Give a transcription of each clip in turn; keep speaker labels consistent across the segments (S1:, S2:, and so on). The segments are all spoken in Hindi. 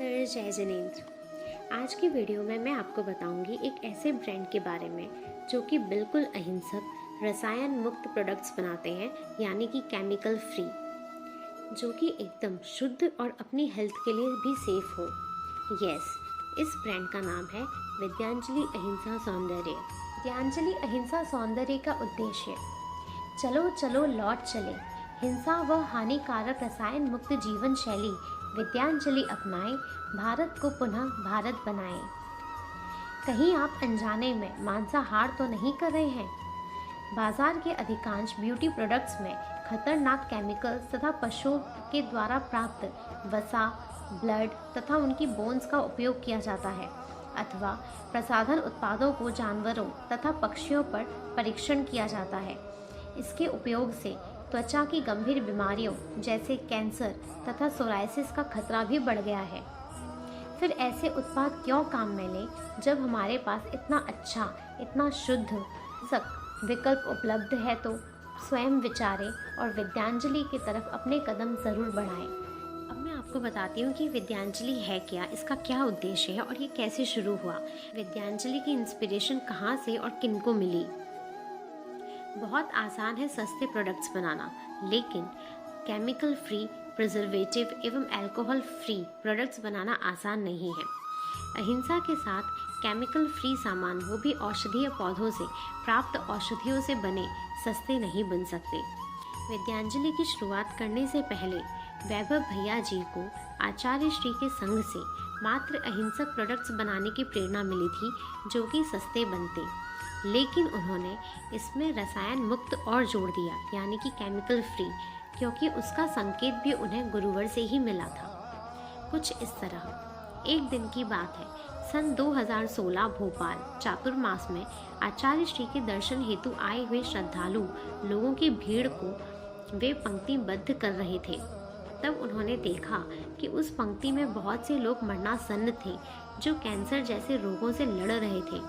S1: जय जिनेंद्र। आज की वीडियो में मैं आपको बताऊंगी एक ऐसे ब्रांड के बारे में जो कि बिल्कुल अहिंसक रसायन मुक्त प्रोडक्ट्स बनाते हैं, यानी कि केमिकल फ्री, जो कि एकदम शुद्ध और अपनी हेल्थ के लिए भी सेफ हो। यस, इस ब्रांड का नाम है विद्यांजलि अहिंसा सौंदर्य। विद्यांजलि अहिंसा सौंदर्य का उद्देश्य चलो चलो लौट चले, हिंसा व हानिकारक रसायन मुक्त जीवन शैली विद्यांजलि अपनाएं, भारत को पुनः भारत बनाएं। कहीं आप अनजाने में मांसाहार तो नहीं कर रहे हैं? बाजार के अधिकांश ब्यूटी प्रोडक्ट्स में खतरनाक केमिकल्स तथा पशुओं के द्वारा प्राप्त वसा, ब्लड तथा उनकी बोन्स का उपयोग किया जाता है, अथवा प्रसाधन उत्पादों को जानवरों तथा पक्षियों पर परीक्षण किया जाता है। इसके उपयोग से त्वचा की गंभीर बीमारियों जैसे कैंसर तथा सोराइसिस का खतरा भी बढ़ गया है। फिर ऐसे उत्पाद क्यों काम में लें जब हमारे पास इतना अच्छा, इतना शुद्ध विकल्प उपलब्ध है? तो स्वयं विचारें और विद्यांजलि की तरफ अपने कदम ज़रूर बढ़ाएं। अब मैं आपको बताती हूँ कि विद्यांजलि है क्या, इसका क्या उद्देश्य है और ये कैसे शुरू हुआ। विद्यांजलि की इंस्पिरेशन कहाँ से और किनको मिली? बहुत आसान है सस्ते प्रोडक्ट्स बनाना, लेकिन केमिकल फ्री, प्रिजर्वेटिव एवं अल्कोहल फ्री प्रोडक्ट्स बनाना आसान नहीं है। अहिंसा के साथ केमिकल फ्री सामान, वो भी औषधीय पौधों से प्राप्त औषधियों से बने, सस्ते नहीं बन सकते। विद्यांजलि की शुरुआत करने से पहले वैभव भैया जी को आचार्य श्री के संग से मात्र अहिंसक प्रोडक्ट्स बनाने की प्रेरणा मिली थी, जो कि सस्ते बनते, लेकिन उन्होंने इसमें रसायन मुक्त और जोड़ दिया, यानी कि केमिकल फ्री, क्योंकि उसका संकेत भी उन्हें गुरुवर से ही मिला था। कुछ इस तरह एक दिन की बात है, सन 2016 भोपाल चातुर्मास में आचार्य श्री के दर्शन हेतु आए हुए श्रद्धालु लोगों की भीड़ को वे पंक्तिबद्ध कर रहे थे। तब उन्होंने देखा कि उस पंक्ति में बहुत से लोग मरणासन्न थे, जो कैंसर जैसे रोगों से लड़ रहे थे।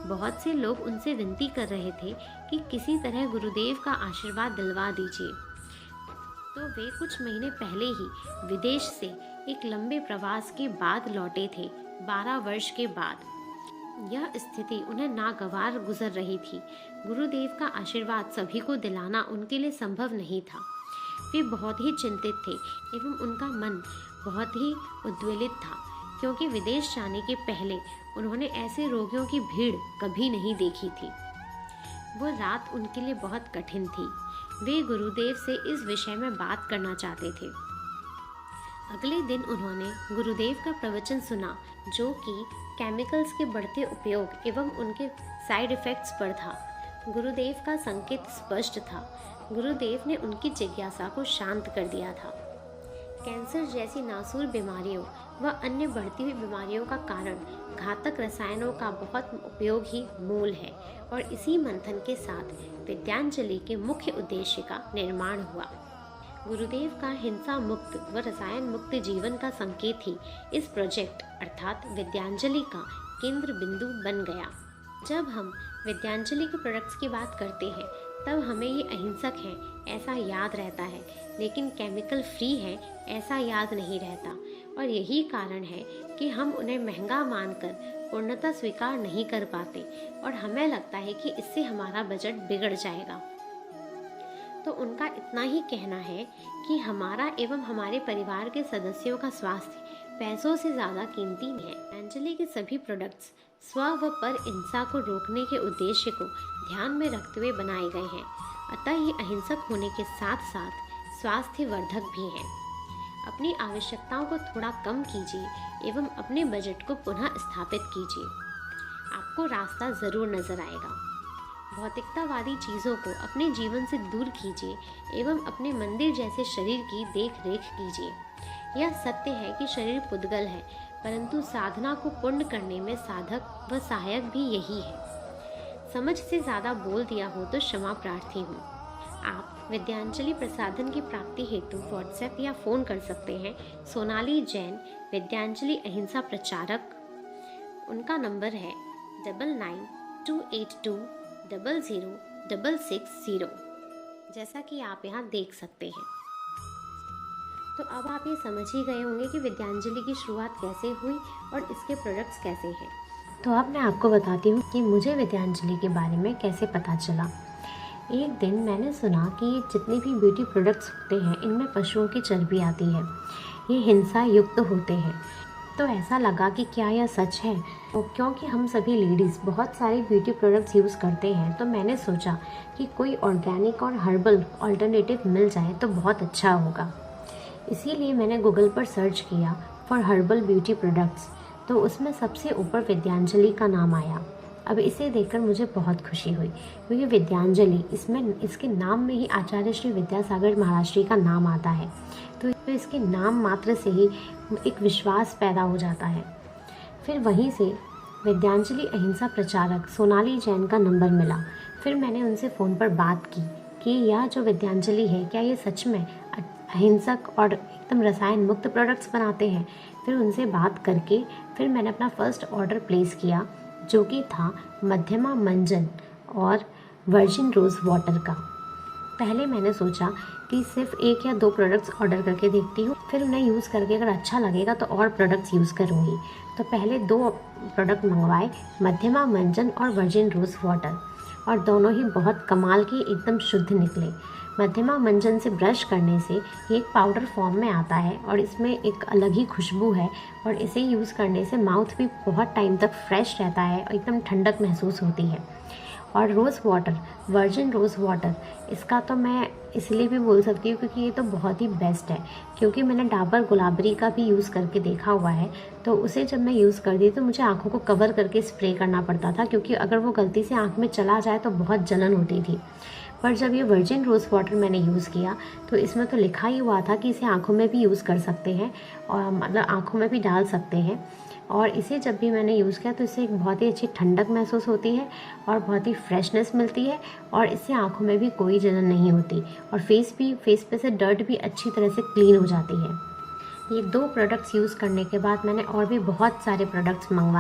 S1: बहुत से लोग उनसे विनती कर रहे थे कि किसी तरह गुरुदेव का आशीर्वाद दिलवा दीजिए। तो वे कुछ महीने पहले ही विदेश से एक लंबे प्रवास के बाद लौटे थे, 12 वर्ष के बाद। यह स्थिति उन्हें नागवार गुजर रही थी। गुरुदेव का आशीर्वाद सभी को दिलाना उनके लिए संभव नहीं था। वे बहुत ही चिंतित थे एवं उनका मन बहुत ही उद्वेलित था, क्योंकि विदेश जाने के पहले उन्होंने ऐसे रोगियों की भीड़ कभी नहीं देखी थी। वो रात उनके लिए बहुत कठिन थी। वे गुरुदेव से इस विषय में बात करना चाहते थे। अगले दिन उन्होंने गुरुदेव का प्रवचन सुना, जो कि केमिकल्स के बढ़ते उपयोग एवं उनके साइड इफ़ेक्ट्स पर था। गुरुदेव का संकेत स्पष्ट था। गुरुदेव ने उनकी जिज्ञासा को शांत कर दिया था। कैंसर जैसी नासूर बीमारियों व अन्य बढ़ती हुई बीमारियों का कारण घातक रसायनों का बहुत उपयोग ही मूल है, और इसी मंथन के साथ विद्यांजलि के मुख्य उद्देश्य का निर्माण हुआ। गुरुदेव का हिंसा मुक्त व रसायन मुक्त जीवन का संकेत ही इस प्रोजेक्ट अर्थात विद्यांजलि का केंद्र बिंदु बन गया। जब हम विद्यांजलि के प्रोडक्ट्स की बात करते हैं, तब हमें ये अहिंसक है ऐसा याद रहता है, लेकिन केमिकल फ्री है ऐसा याद नहीं रहता। और यही कारण है कि हम उन्हें महंगा मानकर पूर्णतः स्वीकार नहीं कर पाते, और हमें लगता है कि इससे हमारा बजट बिगड़ जाएगा। तो उनका इतना ही कहना है कि हमारा एवं हमारे परिवार के सदस्यों का स्वास्थ्य पैसों से ज़्यादा कीमती है। विद्यांजलि के सभी प्रोडक्ट्स स्व व पर हिंसा को रोकने के उद्देश्य को ध्यान में रखते हुए बनाए गए हैं। अतः ये अहिंसक होने के साथ साथ स्वास्थ्यवर्धक भी हैं। अपनी आवश्यकताओं को थोड़ा कम कीजिए एवं अपने बजट को पुनः स्थापित कीजिए। आपको रास्ता ज़रूर नजर आएगा। भौतिकतावादी चीज़ों को अपने जीवन से दूर कीजिए एवं अपने मंदिर जैसे शरीर की देख रेख कीजिए। यह सत्य है कि शरीर पुद्गल है, परंतु साधना को पूर्ण करने में साधक व सहायक भी यही है। समझ से ज़्यादा बोल दिया हो तो क्षमा प्रार्थी हूँ। आप विद्यांजलि प्रसाधन की प्राप्ति हेतु व्हाट्सएप या फ़ोन कर सकते हैं सोनाली जैन, विद्यांजलि अहिंसा प्रचारक। उनका नंबर है 9928200660, जैसा कि आप यहाँ देख सकते हैं। तो तो अब आप ये समझ ही गए होंगे कि विद्यांजलि की शुरुआत कैसे हुई और इसके प्रोडक्ट्स कैसे हैं। तो अब मैं आपको बताती हूँ कि मुझे विद्यांजलि के बारे में कैसे पता चला। एक दिन मैंने सुना कि जितने भी ब्यूटी प्रोडक्ट्स होते हैं इनमें पशुओं की चर्बी आती है, ये हिंसा युक्त होते हैं। तो ऐसा लगा कि क्या यह सच है। और क्योंकि हम सभी लेडीज़ बहुत सारे ब्यूटी प्रोडक्ट्स यूज़ करते हैं, तो मैंने सोचा कि कोई ऑर्गेनिक और हर्बल अल्टरनेटिव मिल जाए तो बहुत अच्छा होगा। इसीलिए मैंने गूगल पर सर्च किया फॉर हर्बल ब्यूटी प्रोडक्ट्स, तो उसमें सबसे ऊपर विद्यांजलि का नाम आया। अब इसे देखकर मुझे बहुत खुशी हुई, क्योंकि विद्यांजलि इसके नाम में ही आचार्य श्री विद्यासागर महाराज का नाम आता है। तो इसके नाम मात्र से ही एक विश्वास पैदा हो जाता है। फिर वहीं से विद्यांजलि अहिंसा प्रचारक सोनाली जैन का नंबर मिला। फिर मैंने उनसे फ़ोन पर बात की कि यह जो विद्यांजलि है, क्या ये सच में अहिंसक और एकदम रसायन मुक्त प्रोडक्ट्स बनाते हैं। फिर उनसे बात करके फिर मैंने अपना फ़र्स्ट ऑर्डर प्लेस किया, जो कि था मध्यमा मंजन और वर्जिन रोज़ वाटर का। पहले मैंने सोचा कि सिर्फ 1 या 2 प्रोडक्ट्स ऑर्डर करके देखती हूँ, फिर उन्हें यूज़ करके अगर अच्छा लगेगा तो और प्रोडक्ट्स यूज़ करूँगी। तो पहले 2 प्रोडक्ट मंगवाए, मध्यमा मंजन और वर्जिन रोज़ वाटर, और दोनों ही बहुत कमाल के एकदम शुद्ध निकले। मध्यमा मंजन से ब्रश करने से ये एक पाउडर फॉर्म में आता है और इसमें एक अलग ही खुशबू है, और इसे यूज़ करने से माउथ भी बहुत टाइम तक फ्रेश रहता है और एकदम ठंडक महसूस होती है। और rose water, virgin rose water, इसका तो मैं इसलिए भी बोल सकती हूँ क्योंकि ये तो बहुत ही बेस्ट है, क्योंकि मैंने डाबर गुलाबरी का भी यूज़ करके देखा हुआ है। तो उसे जब मैं यूज़ करती तो मुझे आँखों को कवर करके स्प्रे करना पड़ता था, क्योंकि अगर वो गलती से आँख में चला जाए तो बहुत जलन होती थी। पर जब ये वर्जिन रोज़ वाटर मैंने यूज़ किया तो इसमें तो लिखा ही हुआ था कि इसे आँखों में भी यूज़ कर सकते हैं, और मतलब आँखों में भी डाल सकते हैं। और इसे जब भी मैंने यूज़ किया तो इससे एक बहुत ही अच्छी ठंडक महसूस होती है और बहुत ही फ्रेशनेस मिलती है, और इससे आँखों में भी कोई जलन नहीं होती, और फेस पे से डर्ट भी अच्छी तरह से क्लीन हो जाती है। ये 2 प्रोडक्ट्स यूज़ करने के बाद मैंने और भी बहुत सारे प्रोडक्ट्स मंगवाए।